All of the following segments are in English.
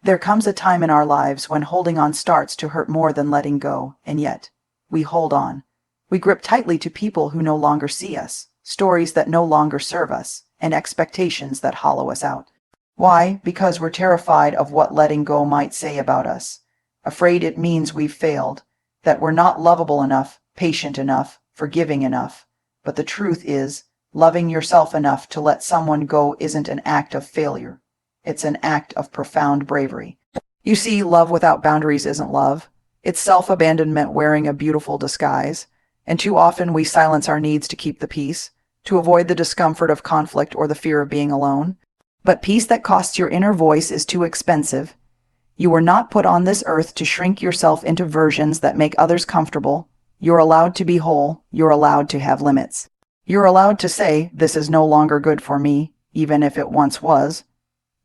There comes a time in our lives when holding on starts to hurt more than letting go, and yet we hold on. We grip tightly to people who no longer see us, stories that no longer serve us, and expectations that hollow us out. Why? Because we're terrified of what letting go might say about us. Afraid it means we've failed, that we're not lovable enough, patient enough, forgiving enough. But the truth is, loving yourself enough to let someone go isn't an act of failure. It's an act of profound bravery. You see, love without boundaries isn't love. It's self-abandonment wearing a beautiful disguise. And too often we silence our needs to keep the peace, to avoid the discomfort of conflict or the fear of being alone. But peace that costs your inner voice is too expensive. You were not put on this earth to shrink yourself into versions that make others comfortable. You're allowed to be whole. You're allowed to have limits. You're allowed to say, this is no longer good for me, even if it once was.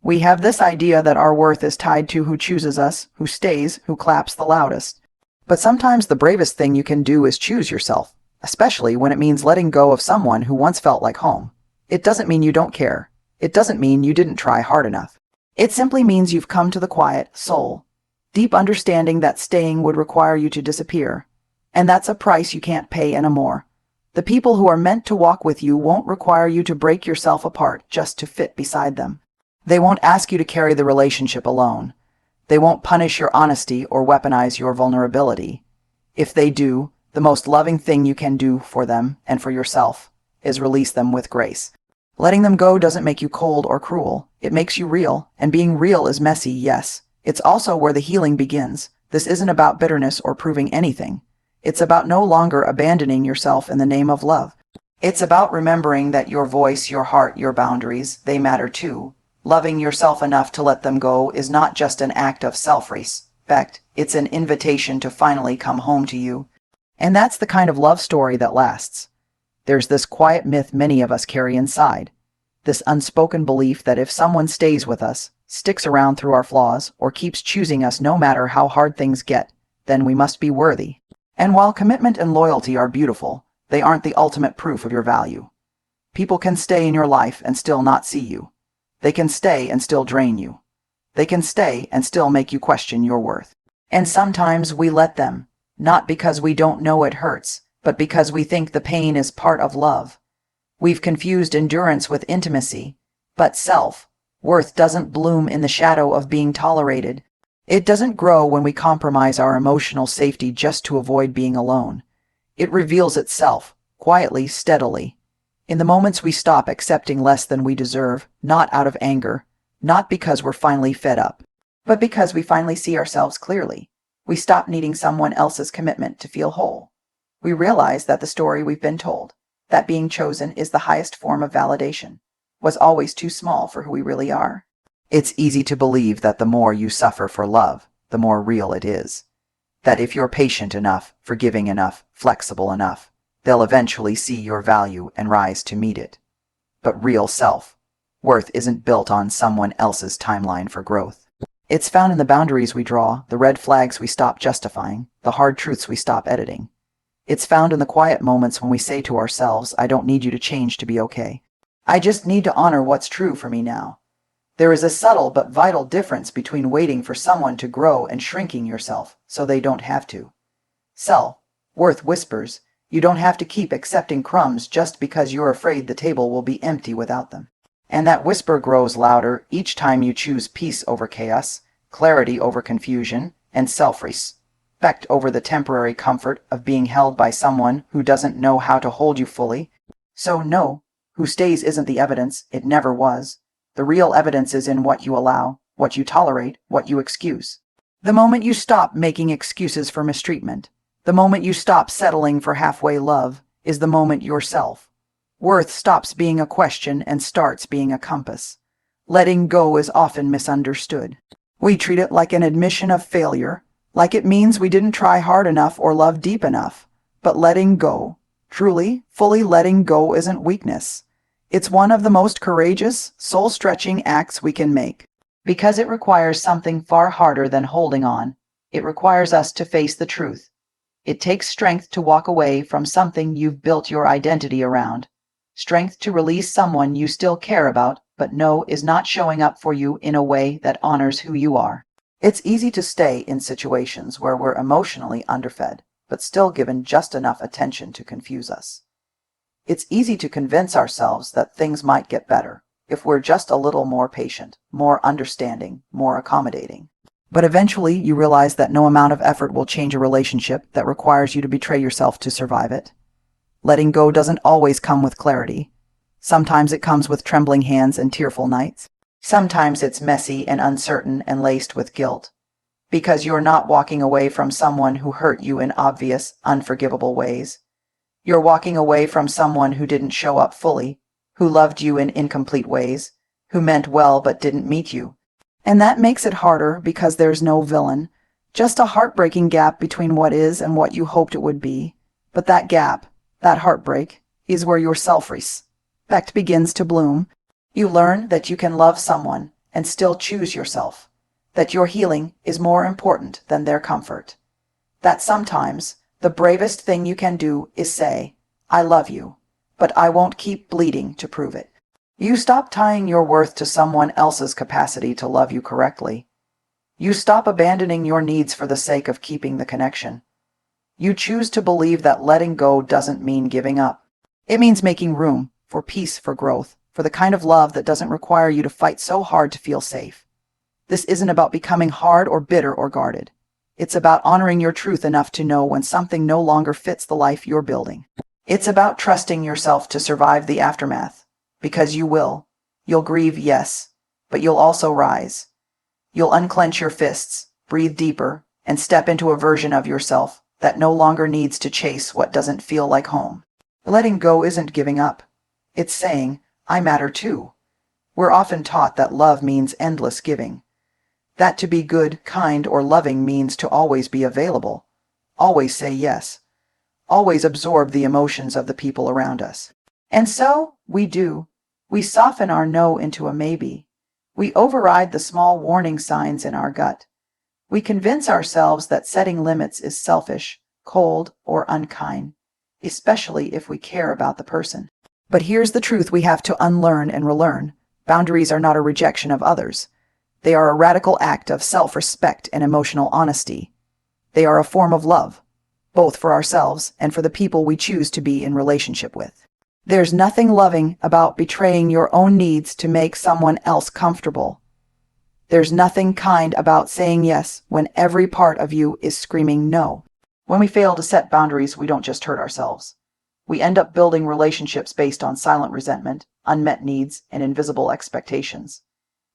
We have this idea that our worth is tied to who chooses us, who stays, who claps the loudest. But sometimes the bravest thing you can do is choose yourself, especially when it means letting go of someone who once felt like home. It doesn't mean you don't care. It doesn't mean you didn't try hard enough. It simply means you've come to the quiet, soul, deep understanding that staying would require you to disappear. And that's a price you can't pay anymore. The people who are meant to walk with you won't require you to break yourself apart just to fit beside them. They won't ask you to carry the relationship alone. They won't punish your honesty or weaponize your vulnerability. If they do, the most loving thing you can do for them and for yourself is release them with grace. Letting them go doesn't make you cold or cruel. It makes you real, and being real is messy, yes. It's also where the healing begins. This isn't about bitterness or proving anything. It's about no longer abandoning yourself in the name of love. It's about remembering that your voice, your heart, your boundaries, they matter too. Loving yourself enough to let them go is not just an act of self-respect. It's an invitation to finally come home to you. And that's the kind of love story that lasts. There's this quiet myth many of us carry inside. This unspoken belief that if someone stays with us, sticks around through our flaws, or keeps choosing us no matter how hard things get, then we must be worthy. And while commitment and loyalty are beautiful, they aren't the ultimate proof of your value. People can stay in your life and still not see you. They can stay and still drain you. They can stay and still make you question your worth. And sometimes we let them, not because we don't know it hurts, but because we think the pain is part of love. We've confused endurance with intimacy, but self-worth doesn't bloom in the shadow of being tolerated. It doesn't grow when we compromise our emotional safety just to avoid being alone. It reveals itself, quietly, steadily, in the moments we stop accepting less than we deserve, not out of anger, not because we're finally fed up, but because we finally see ourselves clearly. We stop needing someone else's commitment to feel whole. We realize that the story we've been told, that being chosen is the highest form of validation, was always too small for who we really are. It's easy to believe that the more you suffer for love, the more real it is. That if you're patient enough, forgiving enough, flexible enough, they'll eventually see your value and rise to meet it. But real self-worth isn't built on someone else's timeline for growth. It's found in the boundaries we draw, the red flags we stop justifying, the hard truths we stop editing. It's found in the quiet moments when we say to ourselves, I don't need you to change to be okay. I just need to honor what's true for me now. There is a subtle but vital difference between waiting for someone to grow and shrinking yourself so they don't have to. Self-worth whispers, you don't have to keep accepting crumbs just because you're afraid the table will be empty without them. And that whisper grows louder each time you choose peace over chaos, clarity over confusion, and self-respect over the temporary comfort of being held by someone who doesn't know how to hold you fully. So no, who stays isn't the evidence, it never was. The real evidence is in what you allow, what you tolerate, what you excuse. The moment you stop making excuses for mistreatment, the moment you stop settling for halfway love, is the moment your self-worth stops being a question and starts being a compass. Letting go is often misunderstood. We treat it like an admission of failure, like it means we didn't try hard enough or love deep enough. But letting go, truly, fully letting go isn't weakness. It's one of the most courageous, soul-stretching acts we can make. Because it requires something far harder than holding on. It requires us to face the truth. It takes strength to walk away from something you've built your identity around. Strength to release someone you still care about, but know is not showing up for you in a way that honors who you are. It's easy to stay in situations where we're emotionally underfed, but still given just enough attention to confuse us. It's easy to convince ourselves that things might get better if we're just a little more patient, more understanding, more accommodating. But eventually you realize that no amount of effort will change a relationship that requires you to betray yourself to survive it. Letting go doesn't always come with clarity. Sometimes it comes with trembling hands and tearful nights. Sometimes it's messy and uncertain and laced with guilt. Because you're not walking away from someone who hurt you in obvious, unforgivable ways. You're walking away from someone who didn't show up fully, who loved you in incomplete ways, who meant well but didn't meet you. And that makes it harder because there's no villain, just a heartbreaking gap between what is and what you hoped it would be. But that gap, that heartbreak, is where your self-respect begins to bloom. You learn that you can love someone and still choose yourself, that your healing is more important than their comfort, that sometimes the bravest thing you can do is say, "I love you, but I won't keep bleeding to prove it." You stop tying your worth to someone else's capacity to love you correctly. You stop abandoning your needs for the sake of keeping the connection. You choose to believe that letting go doesn't mean giving up. It means making room for peace, for growth, for the kind of love that doesn't require you to fight so hard to feel safe. This isn't about becoming hard or bitter or guarded. It's about honoring your truth enough to know when something no longer fits the life you're building. It's about trusting yourself to survive the aftermath, because you will. You'll grieve, yes, but you'll also rise. You'll unclench your fists, breathe deeper, and step into a version of yourself that no longer needs to chase what doesn't feel like home. Letting go isn't giving up. It's saying, "I matter too." We're often taught that love means endless giving. That to be good, kind, or loving means to always be available, always say yes, always absorb the emotions of the people around us. And so we do. We soften our no into a maybe. We override the small warning signs in our gut. We convince ourselves that setting limits is selfish, cold, or unkind, especially if we care about the person. But here's the truth we have to unlearn and relearn. Boundaries are not a rejection of others. They are a radical act of self-respect and emotional honesty. They are a form of love, both for ourselves and for the people we choose to be in relationship with. There's nothing loving about betraying your own needs to make someone else comfortable. There's nothing kind about saying yes when every part of you is screaming no. When we fail to set boundaries, we don't just hurt ourselves. We end up building relationships based on silent resentment, unmet needs, and invisible expectations.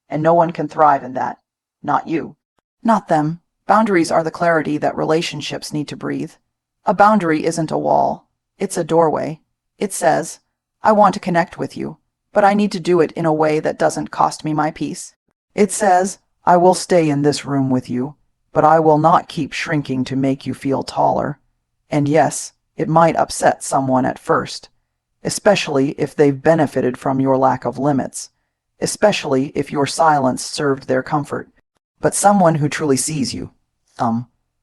And no one can thrive in that. Not you. Not them. Boundaries are the clarity that relationships need to breathe. A boundary isn't a wall. It's a doorway. It says, "I want to connect with you, but I need to do it in a way that doesn't cost me my peace." It says, "I will stay in this room with you, but I will not keep shrinking to make you feel taller." And yes, it might upset someone at first, especially if they've benefited from your lack of limits, especially if your silence served their comfort. But someone who truly sees you,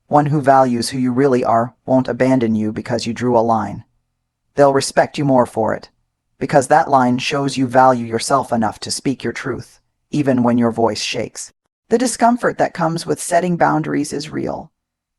one who values who you really are, won't abandon you because you drew a line. They'll respect you more for it, because that line shows you value yourself enough to speak your truth, even when your voice shakes. The discomfort that comes with setting boundaries is real.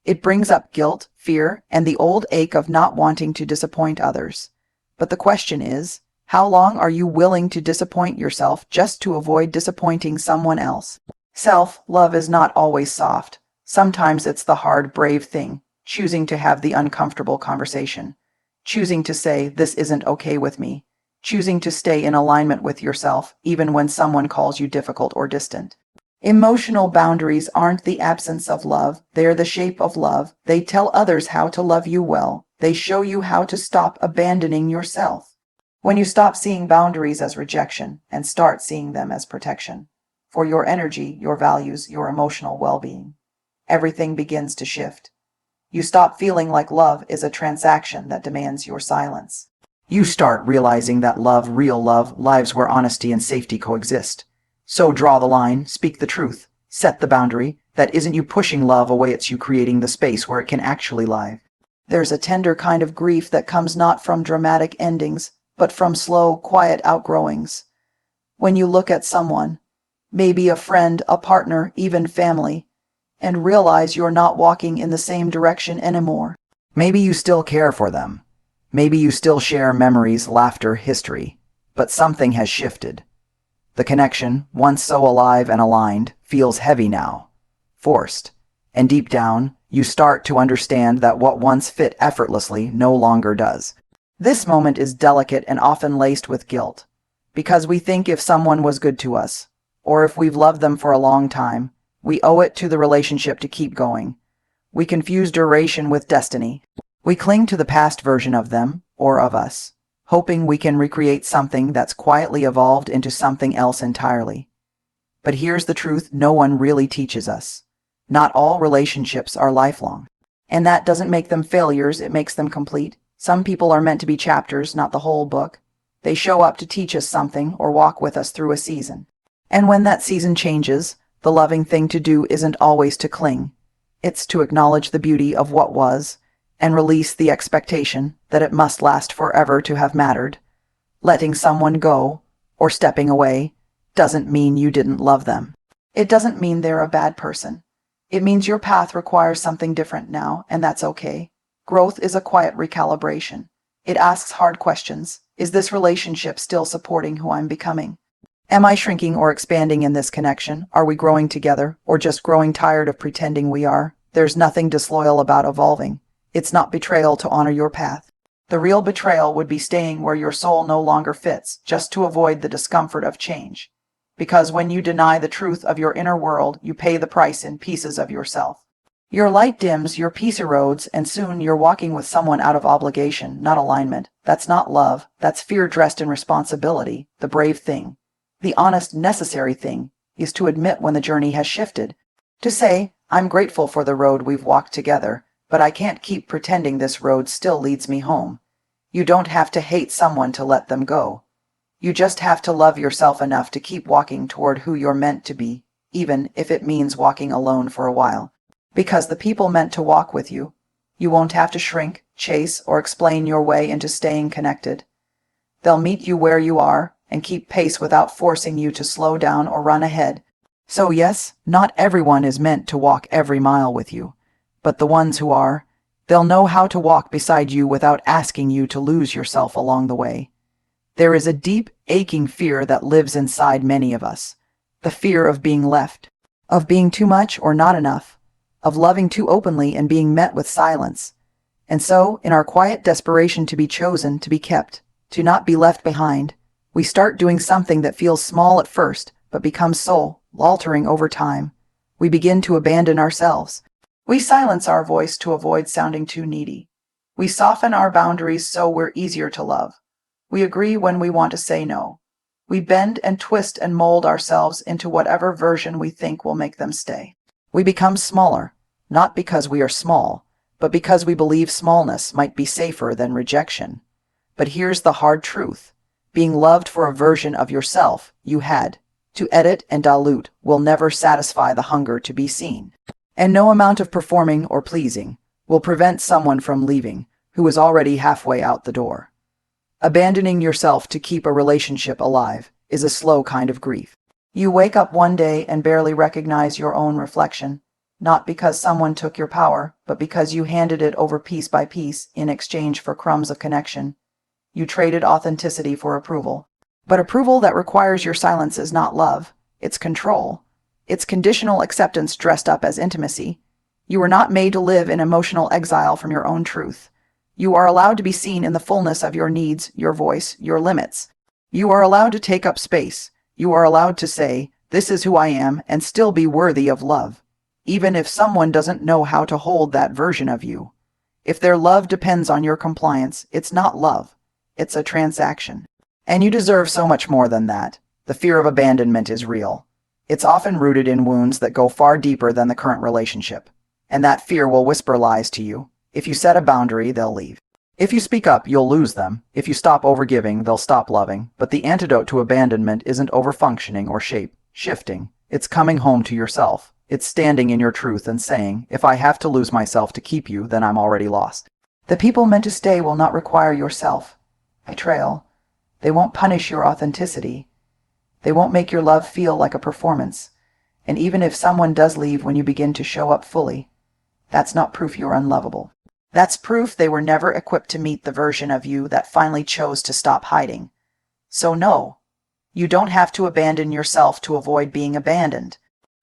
It brings up guilt, fear, and the old ache of not wanting to disappoint others. But the question is, how long are you willing to disappoint yourself just to avoid disappointing someone else? Self-love is not always soft. Sometimes it's the hard, brave thing, choosing to have the uncomfortable conversation, choosing to say, "This isn't okay with me," choosing to stay in alignment with yourself even when someone calls you difficult or distant. Emotional boundaries aren't the absence of love, they're the shape of love. They tell others how to love you well. They show you how to stop abandoning yourself. When you stop seeing boundaries as rejection and start seeing them as protection, for your energy, your values, your emotional well-being, everything begins to shift. You stop feeling like love is a transaction that demands your silence. You start realizing that love, real love, lives where honesty and safety coexist. So draw the line, speak the truth, set the boundary. That isn't you pushing love away, it's you creating the space where it can actually live. There's a tender kind of grief that comes not from dramatic endings, but from slow, quiet outgrowings. When you look at someone, maybe a friend, a partner, even family, and realize you're not walking in the same direction anymore. Maybe you still care for them. Maybe you still share memories, laughter, history. But something has shifted. The connection, once so alive and aligned, feels heavy now, forced. And deep down, you start to understand that what once fit effortlessly no longer does. This moment is delicate and often laced with guilt, because we think if someone was good to us, or if we've loved them for a long time, we owe it to the relationship to keep going. We confuse duration with destiny. We cling to the past version of them, or of us, hoping we can recreate something that's quietly evolved into something else entirely. But here's the truth no one really teaches us. Not all relationships are lifelong. And that doesn't make them failures, it makes them complete. Some people are meant to be chapters, not the whole book. They show up to teach us something or walk with us through a season. And when that season changes, the loving thing to do isn't always to cling. It's to acknowledge the beauty of what was and release the expectation that it must last forever to have mattered. Letting someone go or stepping away doesn't mean you didn't love them. It doesn't mean they're a bad person. It means your path requires something different now, and that's okay. Growth is a quiet recalibration. It asks hard questions. Is this relationship still supporting who I'm becoming? Am I shrinking or expanding in this connection? Are we growing together, or just growing tired of pretending we are? There's nothing disloyal about evolving. It's not betrayal to honor your path. The real betrayal would be staying where your soul no longer fits, just to avoid the discomfort of change. Because when you deny the truth of your inner world, you pay the price in pieces of yourself. Your light dims, your peace erodes, and soon you're walking with someone out of obligation, not alignment. That's not love. That's fear dressed in responsibility. The brave thing, the honest, necessary thing, is to admit when the journey has shifted. To say, I'm grateful for the road we've walked together, but I can't keep pretending this road still leads me home. You don't have to hate someone to let them go. You just have to love yourself enough to keep walking toward who you're meant to be, even if it means walking alone for a while. Because the people meant to walk with you, you won't have to shrink, chase, or explain your way into staying connected. They'll meet you where you are and keep pace without forcing you to slow down or run ahead. So yes, not everyone is meant to walk every mile with you, but the ones who are, they'll know how to walk beside you without asking you to lose yourself along the way. There is a deep, aching fear that lives inside many of us. The fear of being left, of being too much or not enough, of loving too openly and being met with silence. And so, in our quiet desperation to be chosen, to be kept, to not be left behind, we start doing something that feels small at first, but becomes soul-altering over time. We begin to abandon ourselves. We silence our voice to avoid sounding too needy. We soften our boundaries so we're easier to love. We agree when we want to say no. We bend and twist and mold ourselves into whatever version we think will make them stay. We become smaller, not because we are small, but because we believe smallness might be safer than rejection. But here's the hard truth. Being loved for a version of yourself you had to edit and dilute will never satisfy the hunger to be seen. And no amount of performing or pleasing will prevent someone from leaving who is already halfway out the door. Abandoning yourself to keep a relationship alive is a slow kind of grief. You wake up one day and barely recognize your own reflection, not because someone took your power, but because you handed it over piece by piece in exchange for crumbs of connection. You traded authenticity for approval. But approval that requires your silence is not love, it's control. It's conditional acceptance dressed up as intimacy. You were not made to live in emotional exile from your own truth. You are allowed to be seen in the fullness of your needs, your voice, your limits. You are allowed to take up space. You are allowed to say, "This is who I am," and still be worthy of love, even if someone doesn't know how to hold that version of you. If their love depends on your compliance, it's not love. It's a transaction. And you deserve so much more than that. The fear of abandonment is real. It's often rooted in wounds that go far deeper than the current relationship. And that fear will whisper lies to you. If you set a boundary, they'll leave. If you speak up, you'll lose them. If you stop overgiving, they'll stop loving. But the antidote to abandonment isn't overfunctioning or shifting. It's coming home to yourself. It's standing in your truth and saying, if I have to lose myself to keep you, then I'm already lost. The people meant to stay will not require your self-betrayal. They won't punish your authenticity. They won't make your love feel like a performance. And even if someone does leave when you begin to show up fully, that's not proof you're unlovable. That's proof they were never equipped to meet the version of you that finally chose to stop hiding. So no, you don't have to abandon yourself to avoid being abandoned.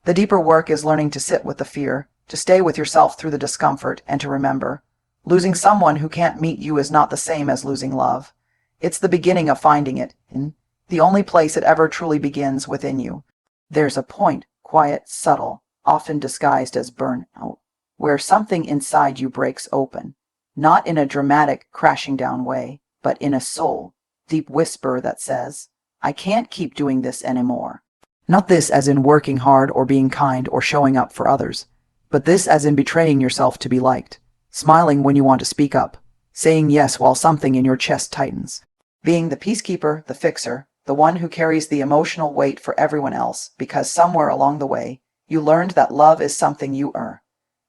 The deeper work is learning to sit with the fear, to stay with yourself through the discomfort, and to remember, losing someone who can't meet you is not the same as losing love. It's the beginning of finding it, in the only place it ever truly begins, within you. There's a point, quiet, subtle, often disguised as burnout, where something inside you breaks open, not in a dramatic, crashing down way, but in a soul, deep whisper that says, I can't keep doing this anymore. Not this as in working hard or being kind or showing up for others, but this as in betraying yourself to be liked, smiling when you want to speak up, saying yes while something in your chest tightens, being the peacekeeper, the fixer, the one who carries the emotional weight for everyone else, because somewhere along the way, you learned that love is something you earn,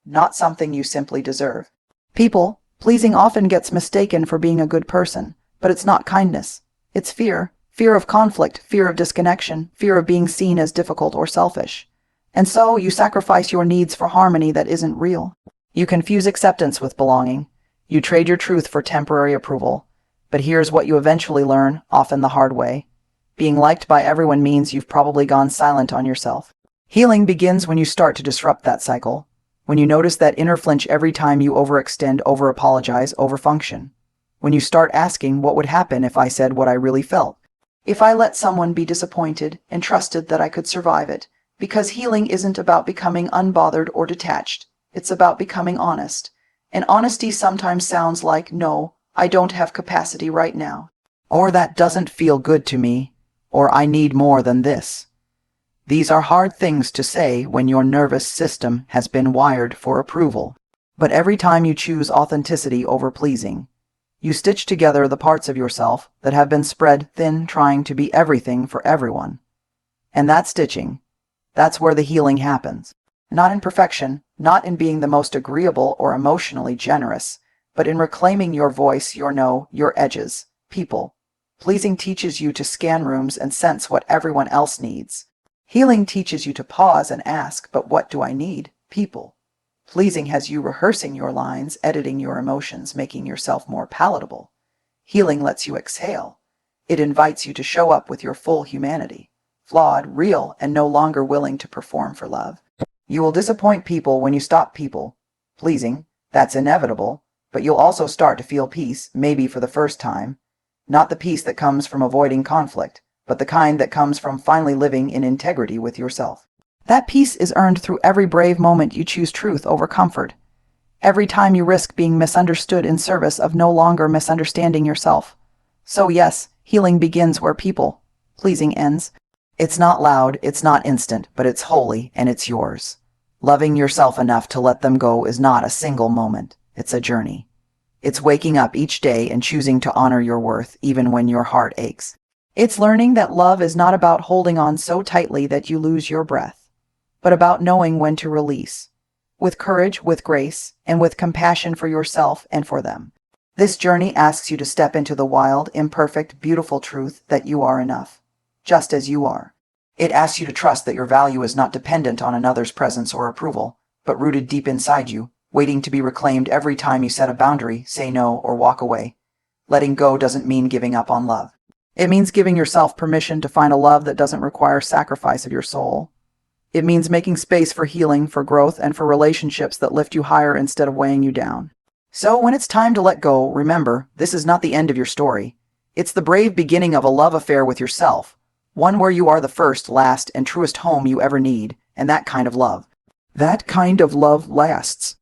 not something you simply deserve. People pleasing often gets mistaken for being a good person, but it's not kindness. It's fear. Fear of conflict, fear of disconnection, fear of being seen as difficult or selfish. And so you sacrifice your needs for harmony that isn't real. You confuse acceptance with belonging. You trade your truth for temporary approval. But here's what you eventually learn, often the hard way. Being liked by everyone means you've probably gone silent on yourself. Healing begins when you start to disrupt that cycle. When you notice that inner flinch every time you overextend, over-apologize, over-function. When you start asking what would happen if I said what I really felt. If I let someone be disappointed and trusted that I could survive it, because healing isn't about becoming unbothered or detached. It's about becoming honest. And honesty sometimes sounds like, no, I don't have capacity right now. Or that doesn't feel good to me. Or I need more than this. These are hard things to say when your nervous system has been wired for approval. But every time you choose authenticity over pleasing, you stitch together the parts of yourself that have been spread thin trying to be everything for everyone. And that stitching, that's where the healing happens. Not in perfection, not in being the most agreeable or emotionally generous, but in reclaiming your voice, your no, your edges. People pleasing teaches you to scan rooms and sense what everyone else needs. Healing teaches you to pause and ask, but what do I need? People pleasing has you rehearsing your lines, editing your emotions, making yourself more palatable. Healing lets you exhale. It invites you to show up with your full humanity, flawed, real, and no longer willing to perform for love. You will disappoint people when you stop people pleasing. That's inevitable, but you'll also start to feel peace, maybe for the first time. Not the peace that comes from avoiding conflict, but the kind that comes from finally living in integrity with yourself. That peace is earned through every brave moment you choose truth over comfort. Every time you risk being misunderstood in service of no longer misunderstanding yourself. So yes, healing begins where people pleasing ends. It's not loud, it's not instant, but it's holy and it's yours. Loving yourself enough to let them go is not a single moment. It's a journey. It's waking up each day and choosing to honor your worth even when your heart aches. It's learning that love is not about holding on so tightly that you lose your breath, but about knowing when to release, with courage, with grace, and with compassion for yourself and for them. This journey asks you to step into the wild, imperfect, beautiful truth that you are enough, just as you are. It asks you to trust that your value is not dependent on another's presence or approval, but rooted deep inside you, waiting to be reclaimed every time you set a boundary, say no, or walk away. Letting go doesn't mean giving up on love. It means giving yourself permission to find a love that doesn't require sacrifice of your soul. It means making space for healing, for growth, and for relationships that lift you higher instead of weighing you down. So when it's time to let go, remember, this is not the end of your story. It's the brave beginning of a love affair with yourself, one where you are the first, last, and truest home you ever need, and that kind of love. That kind of love lasts.